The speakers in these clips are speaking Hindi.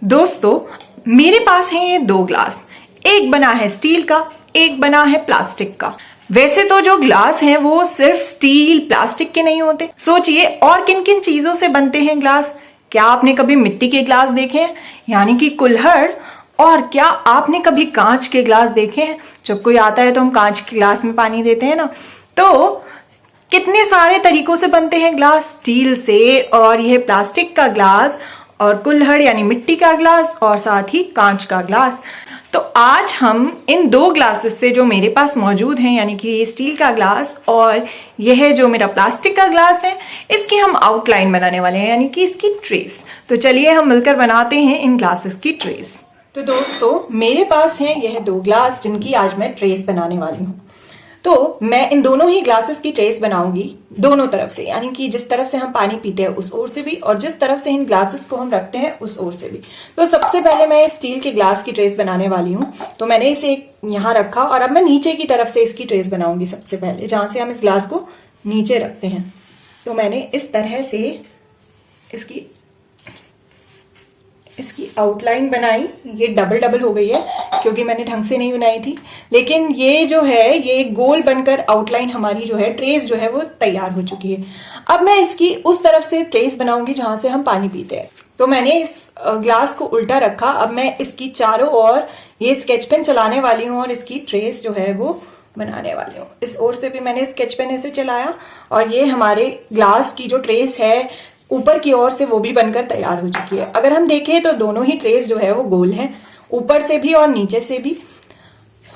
दोस्तों, मेरे पास है ये दो ग्लास। एक बना है स्टील का, एक बना है प्लास्टिक का। वैसे तो जो ग्लास हैं वो सिर्फ स्टील प्लास्टिक के नहीं होते। सोचिए और किन किन चीजों से बनते हैं ग्लास। क्या आपने कभी मिट्टी के ग्लास देखे हैं, यानी कि कुल्हड़? और क्या आपने कभी कांच के ग्लास देखे हैं? जब कोई आता है तो हम कांच के ग्लास में पानी देते हैं ना। तो कितने सारे तरीकों से बनते हैं ग्लास, स्टील से, और यह प्लास्टिक का ग्लास, और कुल्हड़ यानी मिट्टी का ग्लास, और साथ ही कांच का ग्लास। तो आज हम इन दो ग्लासेस से जो मेरे पास मौजूद हैं, यानी कि ये स्टील का ग्लास और यह जो मेरा प्लास्टिक का ग्लास है, इसकी हम आउटलाइन बनाने वाले हैं, यानी कि इसकी ट्रेस। तो चलिए हम मिलकर बनाते हैं इन ग्लासेस की ट्रेस। तो दोस्तों, मेरे पास हैं यह दो ग्लास जिनकी आज मैं ट्रेस बनाने वाली हूँ। तो मैं इन दोनों ही ग्लासेस की ट्रेस बनाऊंगी दोनों तरफ से, यानी कि जिस तरफ से हम पानी पीते हैं उस ओर से भी, और जिस तरफ से इन ग्लासेस को हम रखते हैं उस ओर से भी। तो सबसे पहले मैं स्टील के ग्लास की ट्रेस बनाने वाली हूँ। तो मैंने इसे यहाँ रखा और अब मैं नीचे की तरफ से इसकी ट्रेस बनाऊंगी। सबसे पहले जहां से हम इस ग्लास को नीचे रखते हैं, तो मैंने इस तरह से इसकी आउटलाइन बनाई। ये डबल डबल हो गई है क्योंकि मैंने ढंग से नहीं बनाई थी, लेकिन ये जो है ये गोल बनकर आउटलाइन हमारी जो है ट्रेस जो है वो तैयार हो चुकी है। अब मैं इसकी उस तरफ से ट्रेस बनाऊंगी जहां से हम पानी पीते हैं। तो मैंने इस ग्लास को उल्टा रखा। अब मैं इसकी चारों ओर ये स्केच पेन चलाने वाली हूँ और इसकी ट्रेस जो है वो बनाने वाली हूँ। इस ओर से भी मैंने स्केच पेन ऐसे चलाया और ये हमारे ग्लास की जो ट्रेस है ऊपर की ओर से वो भी बनकर तैयार हो चुकी है। अगर हम देखें तो दोनों ही ट्रेस जो है वो गोल है, ऊपर से भी और नीचे से भी,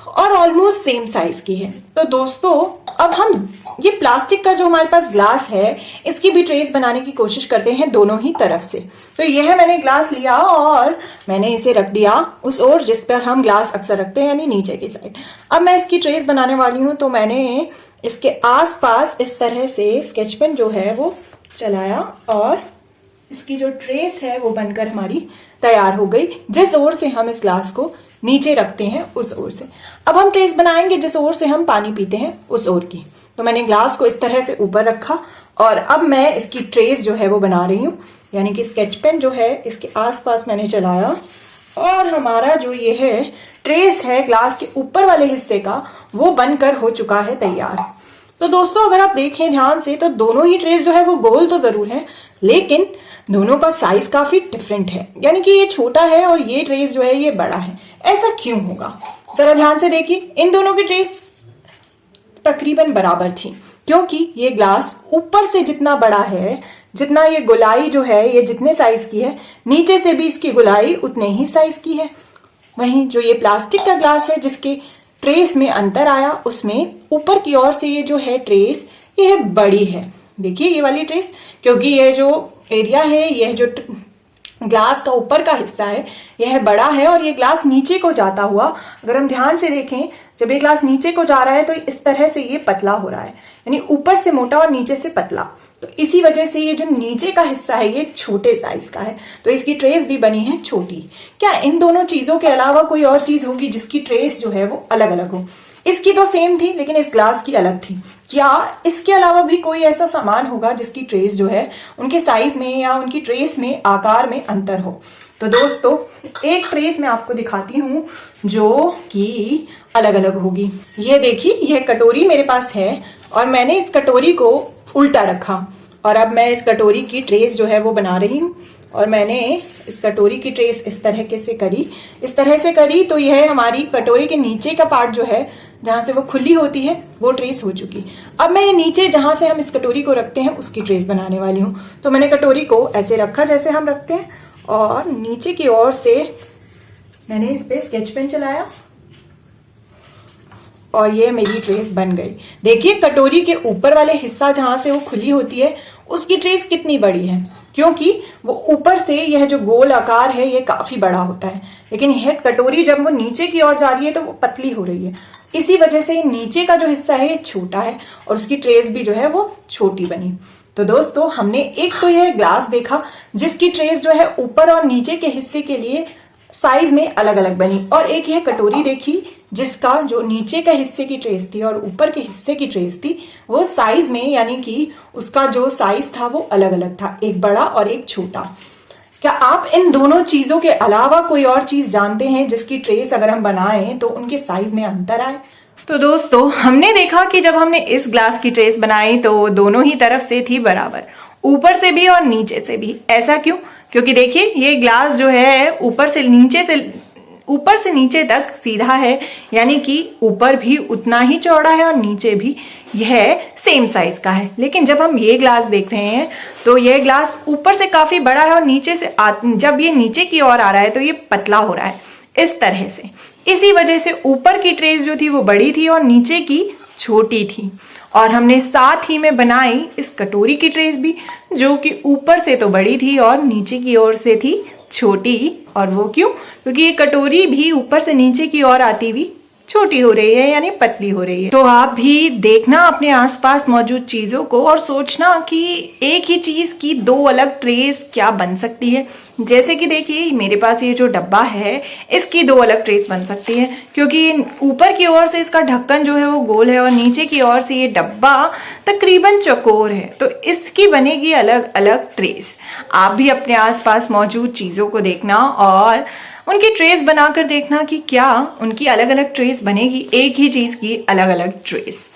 और ऑलमोस्ट सेम साइज की है। तो दोस्तों, अब हम ये प्लास्टिक का जो हमारे पास ग्लास है इसकी भी ट्रेस बनाने की कोशिश करते हैं दोनों ही तरफ से। तो यह मैंने ग्लास लिया और मैंने इसे रख दिया उस ओर जिस पर हम ग्लास अक्सर रखते हैं, यानी नीचे की साइड। अब मैं इसकी ट्रेस बनाने वाली हूं। तो मैंने इसके आसपास इस तरह से स्केच पेन जो है वो चलाया और इसकी जो ट्रेस है वो बनकर हमारी तैयार हो गई। जिस ओर से हम इस ग्लास को नीचे रखते हैं उस ओर से। अब हम ट्रेस बनाएंगे जिस ओर से हम पानी पीते हैं उस ओर की। तो मैंने ग्लास को इस तरह से ऊपर रखा और अब मैं इसकी ट्रेस जो है वो बना रही हूं, यानी कि स्केच पेन जो है इसके आसपास मैंने चलाया और हमारा जो ये है ट्रेस है ग्लास के ऊपर वाले हिस्से का, वो बनकर हो चुका है तैयार। तो दोस्तों, अगर आप देखें ध्यान से तो दोनों ही ट्रेस जो है वो गोल तो जरूर है, लेकिन दोनों का साइज काफी डिफरेंट है। यानी कि ये छोटा है और ये ट्रेस जो है ये बड़ा है। ऐसा क्यों होगा, जरा ध्यान से देखिए। इन दोनों की ट्रेस तकरीबन बराबर थी, क्योंकि ये ग्लास ऊपर से जितना बड़ा है, जितना ये गोलाई जो है ये जितने साइज की है, नीचे से भी इसकी गोलाई उतने ही साइज की है। वहीं जो ये प्लास्टिक का ग्लास है जिसके ट्रेस में अंतर आया, उसमें ऊपर की ओर से ये जो है ट्रेस ये बड़ी है। देखिए ये वाली ट्रेस, क्योंकि ये जो एरिया है, यह जो ग्लास का ऊपर का हिस्सा है यह बड़ा है और ये ग्लास नीचे को जाता हुआ, अगर हम ध्यान से देखें, जब ये ग्लास नीचे को जा रहा है तो इस तरह से ये पतला हो रहा है, यानी ऊपर से मोटा और नीचे से पतला। तो इसी वजह से ये जो नीचे का हिस्सा है ये छोटे साइज का है, तो इसकी ट्रेस भी बनी है छोटी। क्या इन दोनों चीजों के अलावा कोई और चीज होगी जिसकी ट्रेस जो है वो अलग अलग हो? इसकी तो सेम थी लेकिन इस ग्लास की अलग थी। क्या इसके अलावा भी कोई ऐसा सामान होगा जिसकी ट्रेस जो है उनके साइज में या उनकी ट्रेस में आकार में अंतर हो? तो दोस्तों, एक ट्रेस मैं आपको दिखाती हूं जो कि अलग अलग होगी। ये देखिए, यह कटोरी मेरे पास है और मैंने इस कटोरी को उल्टा रखा और अब मैं इस कटोरी की ट्रेस जो है वो बना रही हूँ। और मैंने इस कटोरी की ट्रेस इस तरह से करी तो यह हमारी कटोरी के नीचे का पार्ट जो है जहां से वो खुली होती है वो ट्रेस हो चुकी। अब मैं ये नीचे जहां से हम इस कटोरी को रखते हैं उसकी ट्रेस बनाने वाली हूँ। तो मैंने कटोरी को ऐसे रखा जैसे हम रखते हैं और नीचे की ओर से मैंने इस पे स्केच पेन चलाया और ये मेरी ट्रेस बन गई। देखिए कटोरी के ऊपर वाले हिस्सा जहां से वो खुली होती है उसकी ट्रेस कितनी बड़ी है, क्योंकि वो ऊपर से यह जो गोल आकार है ये काफी बड़ा होता है, लेकिन यह कटोरी जब वो नीचे की ओर जा रही है तो वो पतली हो रही है। इसी वजह से नीचे का जो हिस्सा है ये छोटा है और उसकी ट्रेस भी जो है वो छोटी बनी। तो दोस्तों, हमने एक तो यह ग्लास देखा जिसकी ट्रेस जो है ऊपर और नीचे के हिस्से के लिए साइज में अलग अलग बनी, और एक यह कटोरी देखी जिसका जो नीचे के हिस्से की ट्रेस थी और ऊपर के हिस्से की ट्रेस थी वो साइज में, यानी कि उसका जो साइज था वो अलग अलग था, एक बड़ा और एक छोटा। क्या आप इन दोनों चीजों के अलावा कोई और चीज जानते हैं जिसकी ट्रेस अगर हम बनाएं तो उनके साइज में अंतर आए? तो दोस्तों, हमने देखा कि जब हमने इस ग्लास की ट्रेस बनाई तो दोनों ही तरफ से थी बराबर, ऊपर से भी और नीचे से भी। ऐसा क्यों? क्योंकि देखिए, ये ग्लास जो है ऊपर से नीचे तक सीधा है, यानी कि ऊपर भी उतना ही चौड़ा है और नीचे भी यह सेम साइज का है। लेकिन जब हम ये ग्लास देख रहे हैं तो यह ग्लास ऊपर से काफी बड़ा है और नीचे से जब ये नीचे की ओर आ रहा है तो ये पतला हो रहा है, इस तरह से। इसी वजह से ऊपर की ट्रेस जो थी वो बड़ी थी और नीचे की छोटी थी। और हमने साथ ही में बनाई इस कटोरी की ट्रेस भी, जो कि ऊपर से तो बड़ी थी और नीचे की ओर से थी छोटी। और वो क्यों? क्योंकि ये कटोरी भी ऊपर से नीचे की ओर आती हुई छोटी हो रही है, यानी पतली हो रही है। तो आप भी देखना अपने आसपास मौजूद चीजों को और सोचना कि एक ही चीज की दो अलग ट्रेस क्या बन सकती है। जैसे कि देखिए, मेरे पास ये जो डब्बा है, इसकी दो अलग ट्रेस बन सकती है, क्योंकि ऊपर की ओर से इसका ढक्कन जो है वो गोल है और नीचे की ओर से ये डब्बा तकरीबन चौकोर है, तो इसकी बनेगी अलग अलग ट्रेस। आप भी अपने आसपास मौजूद चीजों को देखना और उनकी ट्रेस बनाकर देखना कि क्या उनकी अलग अलग ट्रेस बनेगी, एक ही चीज की अलग अलग ट्रेस।